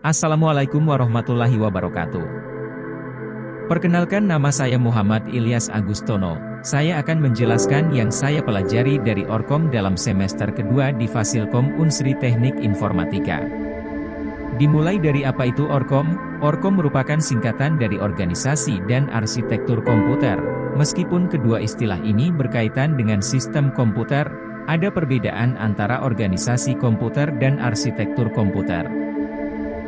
Assalamualaikum warahmatullahi wabarakatuh. Perkenalkan, nama saya Muhammad Ilyas Agustono. Saya akan menjelaskan yang saya pelajari dari Orkom dalam semester kedua di Fasilkom Unsri Teknik Informatika. Dimulai dari apa itu Orkom? Orkom merupakan singkatan dari Organisasi dan Arsitektur Komputer. Meskipun kedua istilah ini berkaitan dengan sistem komputer, ada perbedaan antara organisasi komputer dan arsitektur komputer.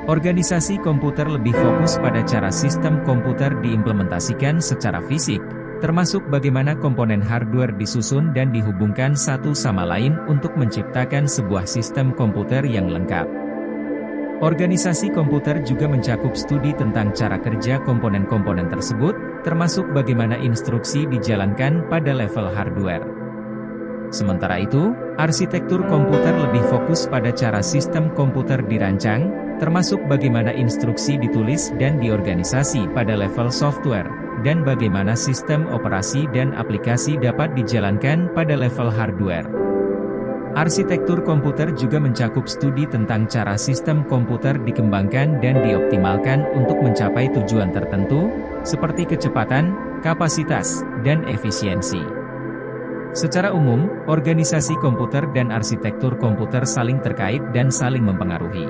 Organisasi komputer lebih fokus pada cara sistem komputer diimplementasikan secara fisik, termasuk bagaimana komponen hardware disusun dan dihubungkan satu sama lain untuk menciptakan sebuah sistem komputer yang lengkap. Organisasi komputer juga mencakup studi tentang cara kerja komponen-komponen tersebut, termasuk bagaimana instruksi dijalankan pada level hardware. Sementara itu, arsitektur komputer lebih fokus pada cara sistem komputer dirancang, termasuk bagaimana instruksi ditulis dan diorganisasi pada level software, dan bagaimana sistem operasi dan aplikasi dapat dijalankan pada level hardware. Arsitektur komputer juga mencakup studi tentang cara sistem komputer dikembangkan dan dioptimalkan untuk mencapai tujuan tertentu, seperti kecepatan, kapasitas, dan efisiensi. Secara umum, organisasi komputer dan arsitektur komputer saling terkait dan saling mempengaruhi.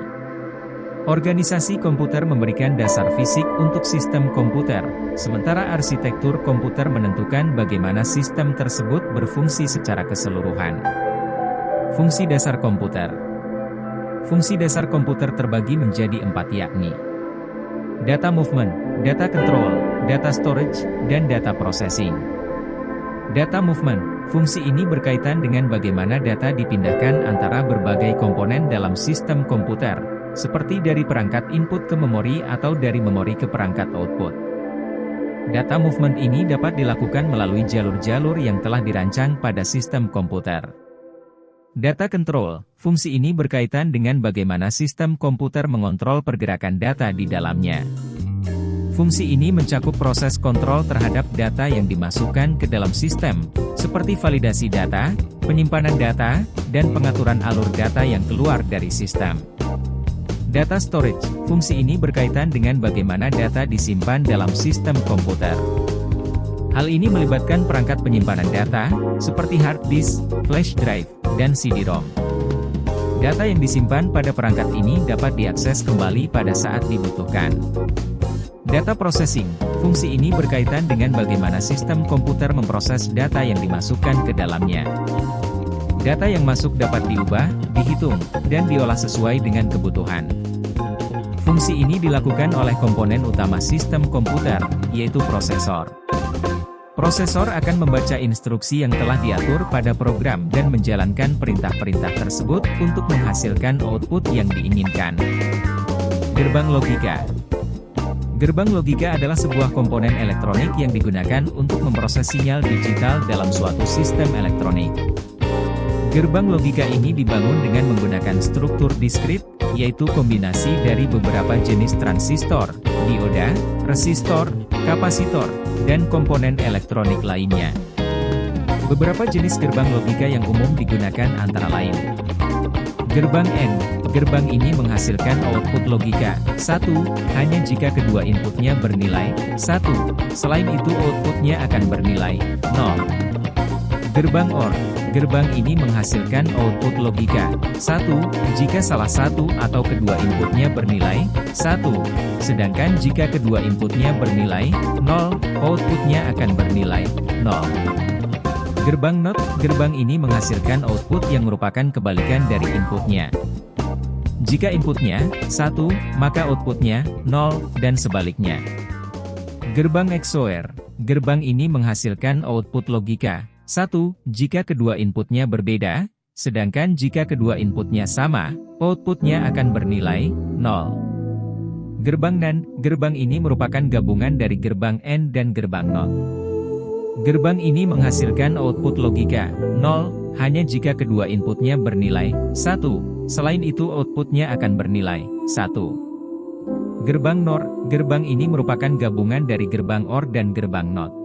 Organisasi komputer memberikan dasar fisik untuk sistem komputer, sementara arsitektur komputer menentukan bagaimana sistem tersebut berfungsi secara keseluruhan. Fungsi dasar komputer. Fungsi dasar komputer terbagi menjadi 4 yakni data movement, data control, data storage, dan data processing. Data movement, fungsi ini berkaitan dengan bagaimana data dipindahkan antara berbagai komponen dalam sistem komputer, seperti dari perangkat input ke memori atau dari memori ke perangkat output. Data movement ini dapat dilakukan melalui jalur-jalur yang telah dirancang pada sistem komputer. Data control, fungsi ini berkaitan dengan bagaimana sistem komputer mengontrol pergerakan data di dalamnya. Fungsi ini mencakup proses kontrol terhadap data yang dimasukkan ke dalam sistem, seperti validasi data, penyimpanan data, dan pengaturan alur data yang keluar dari sistem. Data storage, fungsi ini berkaitan dengan bagaimana data disimpan dalam sistem komputer. Hal ini melibatkan perangkat penyimpanan data, seperti hard disk, flash drive, dan CD-ROM. Data yang disimpan pada perangkat ini dapat diakses kembali pada saat dibutuhkan. Data processing, fungsi ini berkaitan dengan bagaimana sistem komputer memproses data yang dimasukkan ke dalamnya. Data yang masuk dapat diubah, dihitung, dan diolah sesuai dengan kebutuhan. Fungsi ini dilakukan oleh komponen utama sistem komputer, yaitu prosesor. Prosesor akan membaca instruksi yang telah diatur pada program dan menjalankan perintah-perintah tersebut untuk menghasilkan output yang diinginkan. Gerbang logika. Gerbang logika adalah sebuah komponen elektronik yang digunakan untuk memproses sinyal digital dalam suatu sistem elektronik. Gerbang logika ini dibangun dengan menggunakan struktur diskrit, yaitu kombinasi dari beberapa jenis transistor, dioda, resistor, kapasitor, dan komponen elektronik lainnya. Beberapa jenis gerbang logika yang umum digunakan antara lain. Gerbang N. Gerbang ini menghasilkan output logika 1, hanya jika kedua inputnya bernilai 1, selain itu outputnya akan bernilai 0. Gerbang OR. Gerbang ini menghasilkan output logika 1, jika salah satu atau kedua inputnya bernilai 1, sedangkan jika kedua inputnya bernilai 0, outputnya akan bernilai 0. Gerbang NOT. Gerbang ini menghasilkan output yang merupakan kebalikan dari inputnya. Jika inputnya 1, maka outputnya 0, dan sebaliknya. Gerbang XOR. Gerbang ini menghasilkan output logika 1, jika kedua inputnya berbeda, sedangkan jika kedua inputnya sama, outputnya akan bernilai 0. Gerbang NAND. Gerbang ini merupakan gabungan dari gerbang AND dan gerbang NOT. Gerbang ini menghasilkan output logika 0, hanya jika kedua inputnya bernilai 1, selain itu outputnya akan bernilai 1. Gerbang NOR. Gerbang ini merupakan gabungan dari gerbang OR dan gerbang NOT.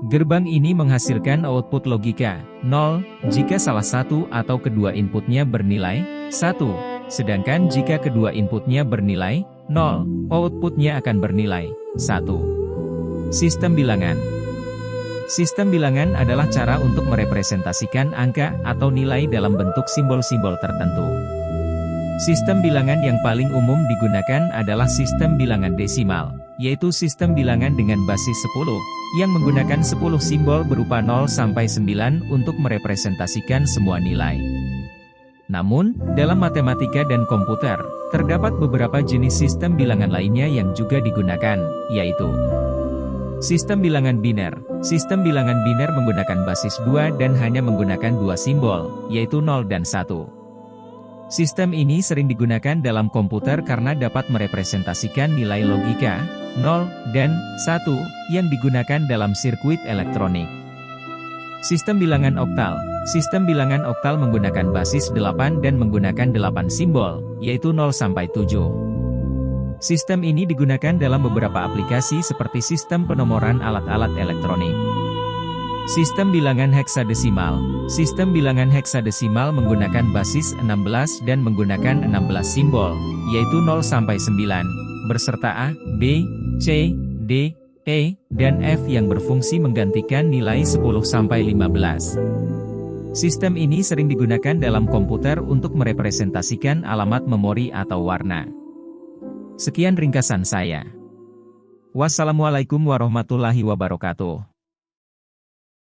Gerbang ini menghasilkan output logika 0, jika salah satu atau kedua inputnya bernilai 1, Sedangkan jika kedua inputnya bernilai 0, outputnya akan bernilai 1. Sistem bilangan. Sistem bilangan adalah cara untuk merepresentasikan angka atau nilai dalam bentuk simbol-simbol tertentu. Sistem bilangan yang paling umum digunakan adalah sistem bilangan desimal, yaitu sistem bilangan dengan basis 10, yang menggunakan 10 simbol berupa 0 sampai 9 untuk merepresentasikan semua nilai. Namun, dalam matematika dan komputer, terdapat beberapa jenis sistem bilangan lainnya yang juga digunakan, yaitu sistem bilangan biner. Sistem bilangan biner menggunakan basis 2 dan hanya menggunakan 2 simbol, yaitu 0 dan 1. Sistem ini sering digunakan dalam komputer karena dapat merepresentasikan nilai logika, 0 dan 1, yang digunakan dalam sirkuit elektronik. Sistem bilangan oktal. Sistem bilangan oktal menggunakan basis 8 dan menggunakan 8 simbol, yaitu 0 sampai 7. Sistem ini digunakan dalam beberapa aplikasi seperti sistem penomoran alat-alat elektronik. Sistem bilangan heksadesimal. Sistem bilangan heksadesimal menggunakan basis 16 dan menggunakan 16 simbol, yaitu 0 sampai 9, berserta A, B, C, D, E, dan F yang berfungsi menggantikan nilai 10 sampai 15. Sistem ini sering digunakan dalam komputer untuk merepresentasikan alamat memori atau warna. Sekian ringkasan saya. Wassalamualaikum warahmatullahi wabarakatuh.